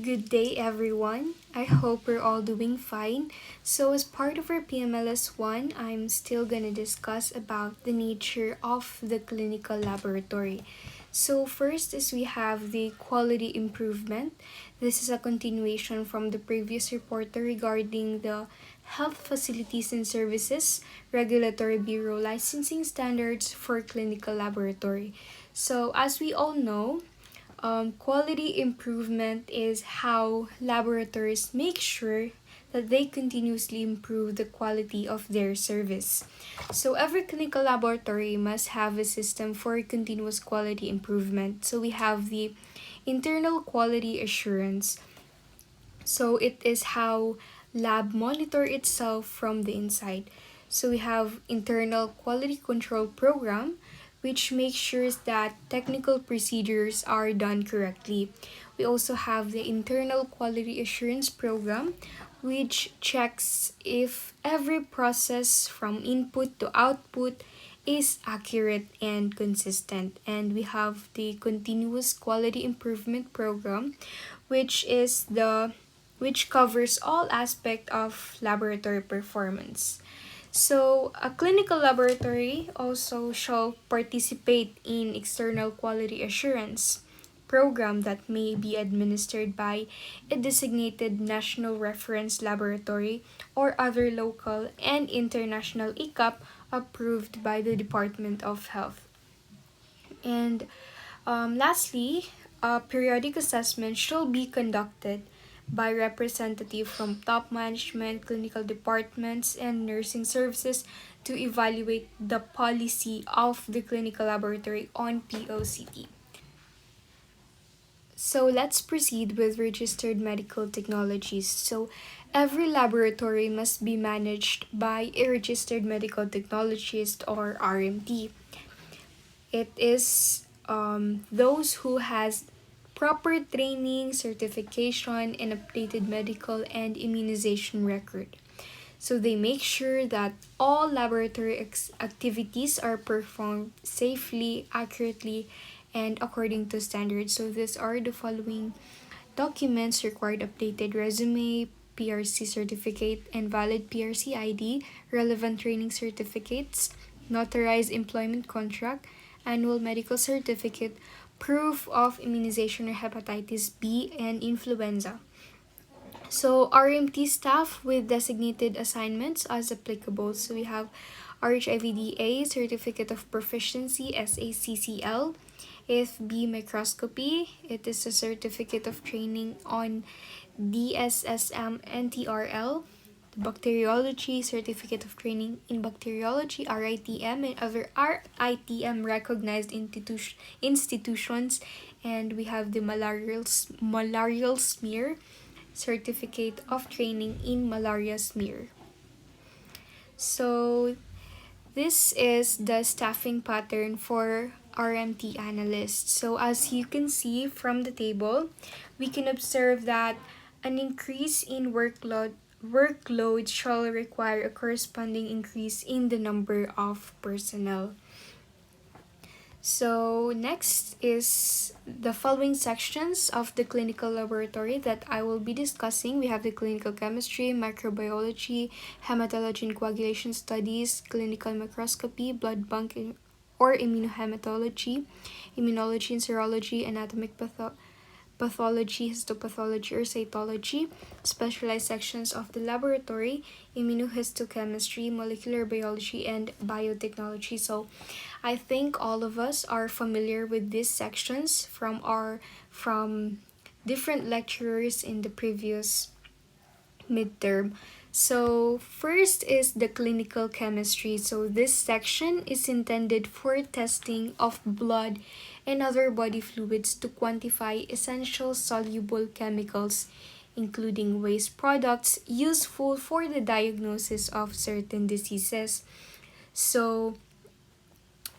Good day, everyone. I hope we're all doing fine. So, as part of our PMLS 1, I'm still going to discuss about the nature of the clinical laboratory. So, first is we have the quality improvement. This is a continuation from the previous report regarding the health facilities and services regulatory bureau licensing standards for clinical laboratory. So, as we all know, quality improvement is how laboratories make sure that they continuously improve the quality of their service. So every clinical laboratory must have a system for continuous quality improvement. So we have the internal quality assurance. So it is how lab monitor itself from the inside. So we have internal quality control program which makes sure that technical procedures are done correctly. We also have the internal quality assurance program which checks if every process from input to output is accurate and consistent. And we have the continuous quality improvement program which covers all aspect of laboratory performance. So, a clinical laboratory also shall participate in external quality assurance program that may be administered by a designated national reference laboratory or other local and international ICAP approved by the Department of Health. And lastly, a periodic assessment shall be conducted by representative from top management, clinical departments, and nursing services to evaluate the policy of the clinical laboratory on POCT. So let's proceed with registered medical technologies. So every laboratory must be managed by a registered medical technologist or RMT. It is those who has proper training, certification, and updated medical and immunization record. So they make sure that all laboratory activities are performed safely, accurately, and according to standards. So these are the following documents required: updated resume, PRC certificate, and valid PRC ID, relevant training certificates, notarized employment contract, annual medical certificate, proof of immunization or hepatitis B and influenza. So RMT staff with designated assignments as applicable. So we have RHIVDA Certificate of Proficiency SACCL, AFB Microscopy. It is a certificate of training on DSSM NTRL. Bacteriology Certificate of Training in Bacteriology RITM and other RITM recognized institutions, and we have the malarial smear Certificate of Training in Malaria Smear. So this is the staffing pattern for RMT analysts. So as you can see from the table, we can observe that an increase in workload shall require a corresponding increase in the number of personnel. So next is the following sections of the clinical laboratory that I will be discussing. We have the clinical chemistry, microbiology, hematology and coagulation studies, clinical microscopy, blood bank or immunohematology, immunology and serology, anatomic pathology, histopathology or cytology, specialized sections of the laboratory, immunohistochemistry, molecular biology, and biotechnology. So I think all of us are familiar with these sections from different lecturers in the previous midterm. So first is the clinical chemistry. So this section is intended for testing of blood and other body fluids to quantify essential soluble chemicals, including waste products useful for the diagnosis of certain diseases. So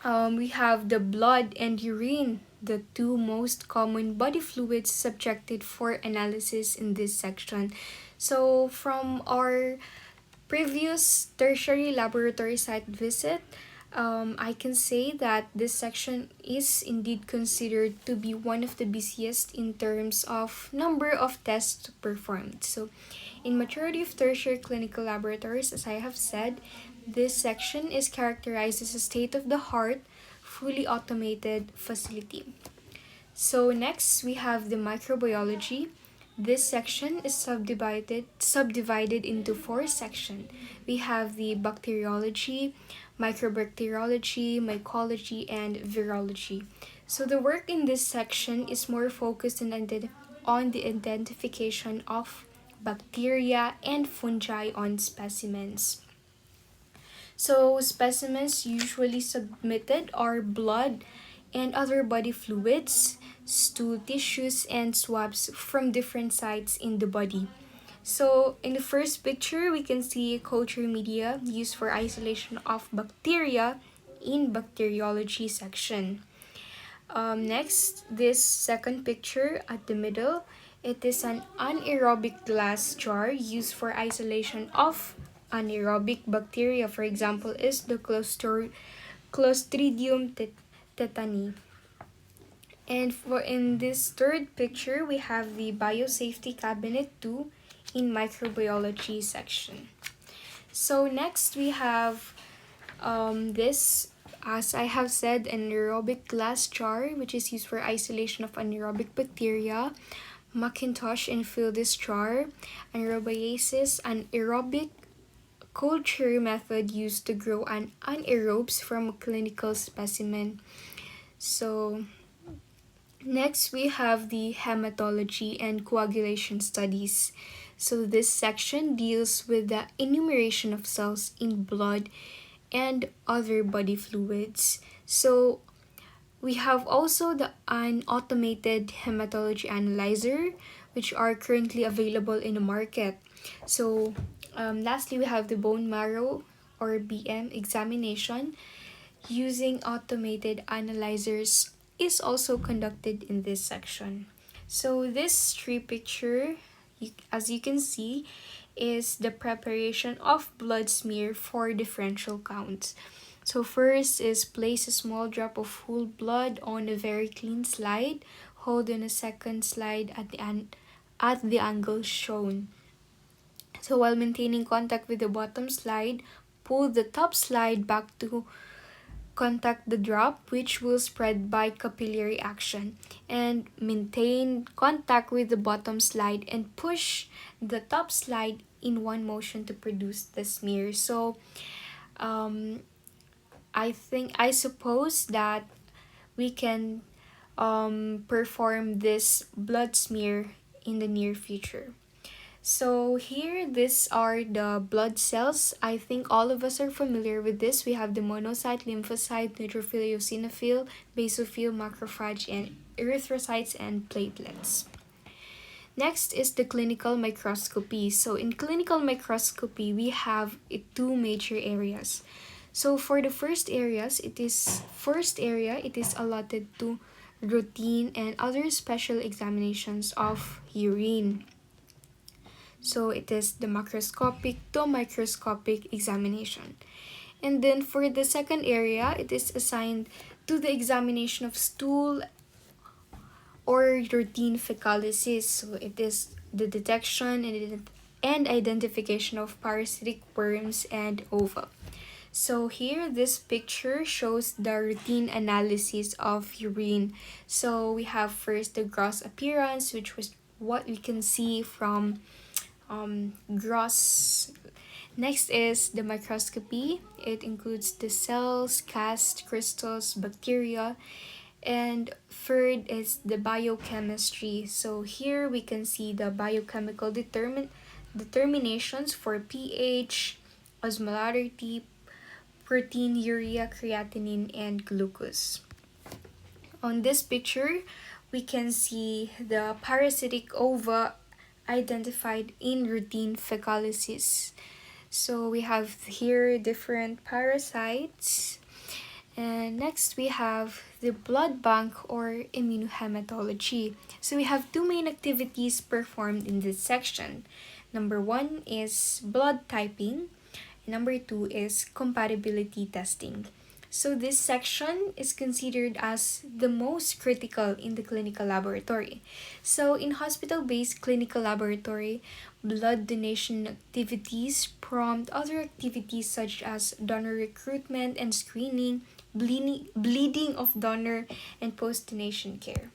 we have the blood and urine, the two most common body fluids subjected for analysis in this section. So from our previous tertiary laboratory site visit, I can say that this section is indeed considered to be one of the busiest in terms of number of tests performed. So, in majority of tertiary clinical laboratories, as I have said, this section is characterized as a state-of-the-art, fully automated facility. So next we have the microbiology. This section is subdivided into four sections. We have the bacteriology, microbacteriology, mycology, and virology. So the work in this section is more focused on the identification of bacteria and fungi on specimens. So specimens usually submitted are blood and other body fluids, stool tissues, and swabs from different sites in the body. So in the first picture, we can see culture media used for isolation of bacteria in bacteriology section. Next, this second picture at the middle, it is an anaerobic glass jar used for isolation of anaerobic bacteria. For example, is the Clostridium tetani. And for in this third picture, we have the biosafety cabinet 2 in microbiology section. So next we have this, as I have said, an anaerobic glass jar, which is used for isolation of anaerobic bacteria. Macintosh and Field's jar, anaerobiasis, an aerobic culture method used to grow an anaerobes from a clinical specimen. So next we have the hematology and coagulation studies. So this section deals with the enumeration of cells in blood and other body fluids. So we have also an automated hematology analyzer, which are currently available in the market. So lastly, we have the bone marrow or BM examination using automated analyzers is also conducted in this section. So this tree picture, as you can see, is the preparation of blood smear for differential counts. So first is place a small drop of whole blood on a very clean slide. Hold on a second slide at the angle shown. So while maintaining contact with the bottom slide, pull the top slide back to contact the drop, which will spread by capillary action, and maintain contact with the bottom slide and push the top slide in one motion to produce the smear. So I suppose that we can perform this blood smear in the near future. So here, these are the blood cells. I think all of us are familiar with this. We have the monocyte, lymphocyte, neutrophil, eosinophil, basophil, macrophage, and erythrocytes and platelets. Next is the clinical microscopy. So in clinical microscopy, we have two major areas. So for the first area, it is allotted to routine and other special examinations of urine. So it is the macroscopic to microscopic examination. And then for the second area, it is assigned to the examination of stool or routine fecalysis. So it is the detection and identification of parasitic worms and ova. So here, this picture shows the routine analysis of urine. So we have first the gross appearance, which was what we can see from gross. Next is the microscopy. It includes the cells, cast, crystals, bacteria. And third is the biochemistry. So here we can see the biochemical determinations for pH, osmolarity, protein, urea, creatinine, and glucose. On this picture, we can see the parasitic ova identified in routine fecalysis. So we have here different parasites. And next we have the blood bank or immunohematology. So we have two main activities performed in this section. Number one is blood typing. Number two is compatibility testing. So this section is considered as the most critical in the clinical laboratory. So in hospital-based clinical laboratory, blood donation activities prompt other activities such as donor recruitment and screening, bleeding of donor, and post-donation care.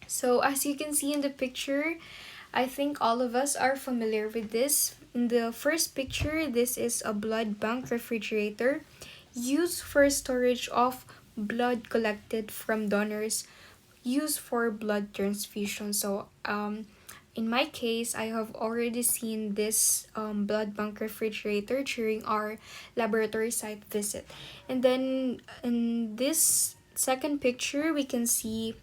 So as you can see in the picture, I think all of us are familiar with this. In the first picture, this is a blood bank refrigerator used for storage of blood collected from donors used for blood transfusion. So in my case, I have already seen this blood bank refrigerator during our laboratory site visit. And then in this second picture, we can see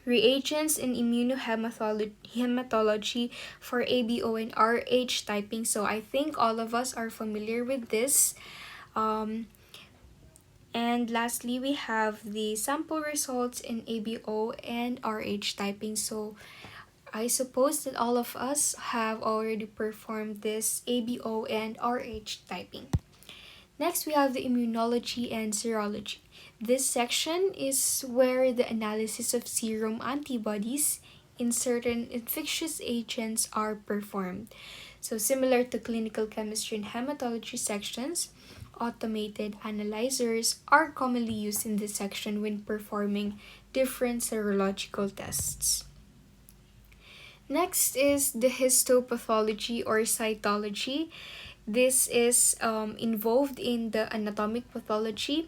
reagents in immunohematology for ABO and RH typing. So I think all of us are familiar with this. And lastly, we have the sample results in ABO and RH typing. So I suppose that all of us have already performed this ABO and RH typing. Next, we have the immunology and serology. This section is where the analysis of serum antibodies in certain infectious agents are performed. So similar to clinical chemistry and hematology sections, automated analyzers are commonly used in this section when performing different serological tests. Next is the histopathology or cytology. This is involved in the anatomic pathology.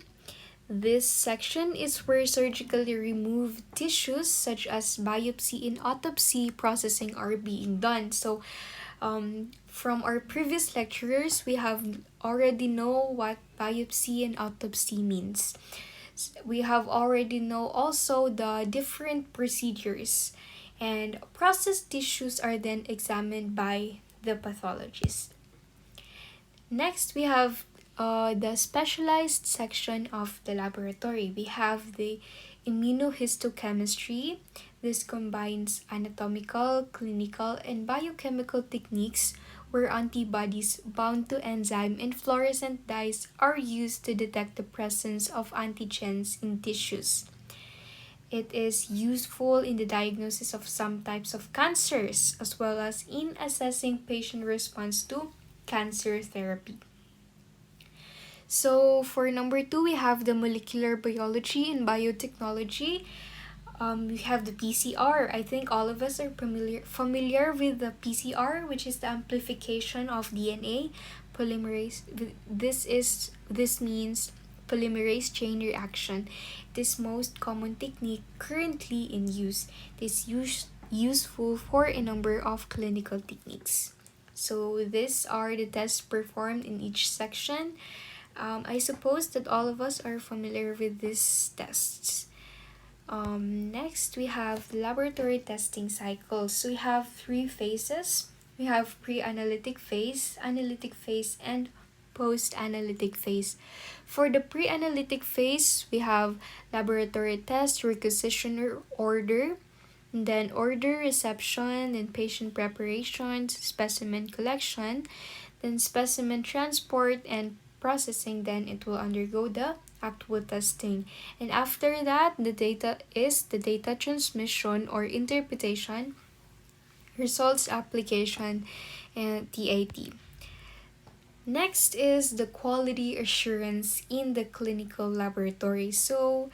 This section is where surgically removed tissues such as biopsy and autopsy processing are being done. So from our previous lecturers, we have already know what biopsy and autopsy means. We have already know also the different procedures, and processed tissues are then examined by the pathologist. Next, we have the specialized section of the laboratory. We have the immunohistochemistry. This combines anatomical, clinical, and biochemical techniques where antibodies bound to enzyme and fluorescent dyes are used to detect the presence of antigens in tissues. It is useful in the diagnosis of some types of cancers as well as in assessing patient response to cancer therapy. So for number 2, we have the molecular biology and biotechnology. We have the PCR. I think all of us are familiar with the PCR, which is the amplification of DNA polymerase. This means polymerase chain reaction. This most common technique currently in use. It is useful for a number of clinical techniques. So these are the tests performed in each section. I suppose that all of us are familiar with these tests. Next, we have laboratory testing cycles. So we have 3 phases. We have pre-analytic phase, analytic phase, and post-analytic phase. For the pre-analytic phase, we have laboratory test, requisition or order, and then order reception and patient preparation, specimen collection, then specimen transport and processing. Then it will undergo the actual testing. And after that, the data transmission or interpretation, results application, and TAT. Next is the quality assurance in the clinical laboratory. So,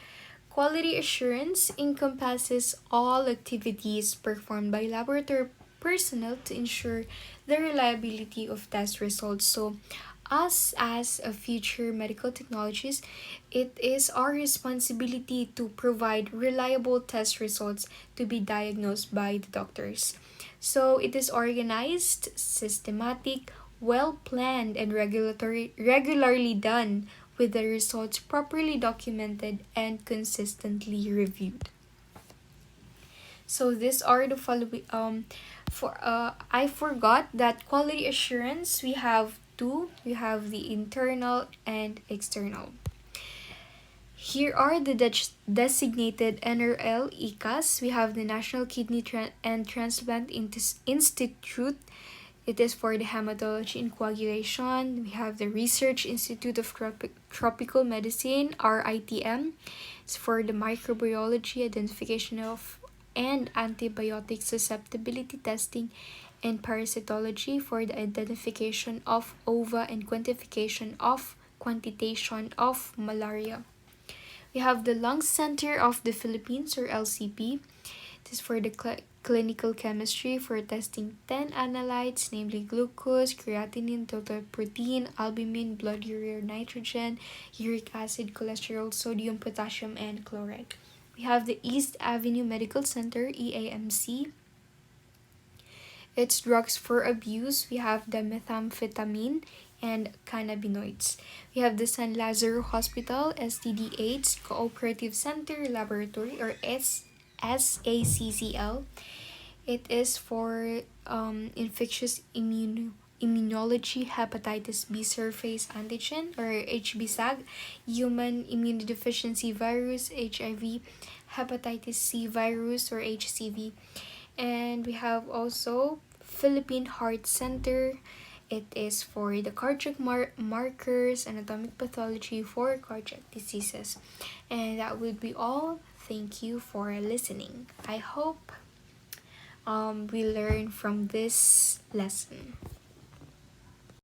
quality assurance encompasses all activities performed by laboratory personnel to ensure the reliability of test results. So, us as a future medical technologist, it is our responsibility to provide reliable test results to be diagnosed by the doctors. So it is organized, systematic, well planned, and regularly done with the results properly documented and consistently reviewed. So these are the following. I forgot that quality assurance we have two. We have the internal and external. Here are the designated NRL ICAs. We have the National Kidney and Transplant Institute. It is for the hematology and coagulation. We have the Research Institute of Tropical Medicine, RITM. It's for the microbiology, identification of and antibiotic susceptibility testing, and parasitology for the identification of ova and quantitation of malaria. We have the Lung Center of the Philippines, or LCP. This is for the clinical chemistry for testing 10 analytes, namely glucose, creatinine, total protein, albumin, blood urea, nitrogen, uric acid, cholesterol, sodium, potassium, and chloride. We have the East Avenue Medical Center, EAMC. It's drugs for abuse. We have the methamphetamine and cannabinoids. We have the San Lazaro Hospital, STD/AIDS Cooperative Center Laboratory, or SACCL. It is for infectious immunology, hepatitis B surface antigen, or HBsAg, human immunodeficiency virus, HIV, hepatitis C virus, or HCV. And we have also Philippine Heart Center. It is for the cardiac markers, anatomic pathology for cardiac diseases. And that would be all. Thank you for listening. I hope we learn from this lesson.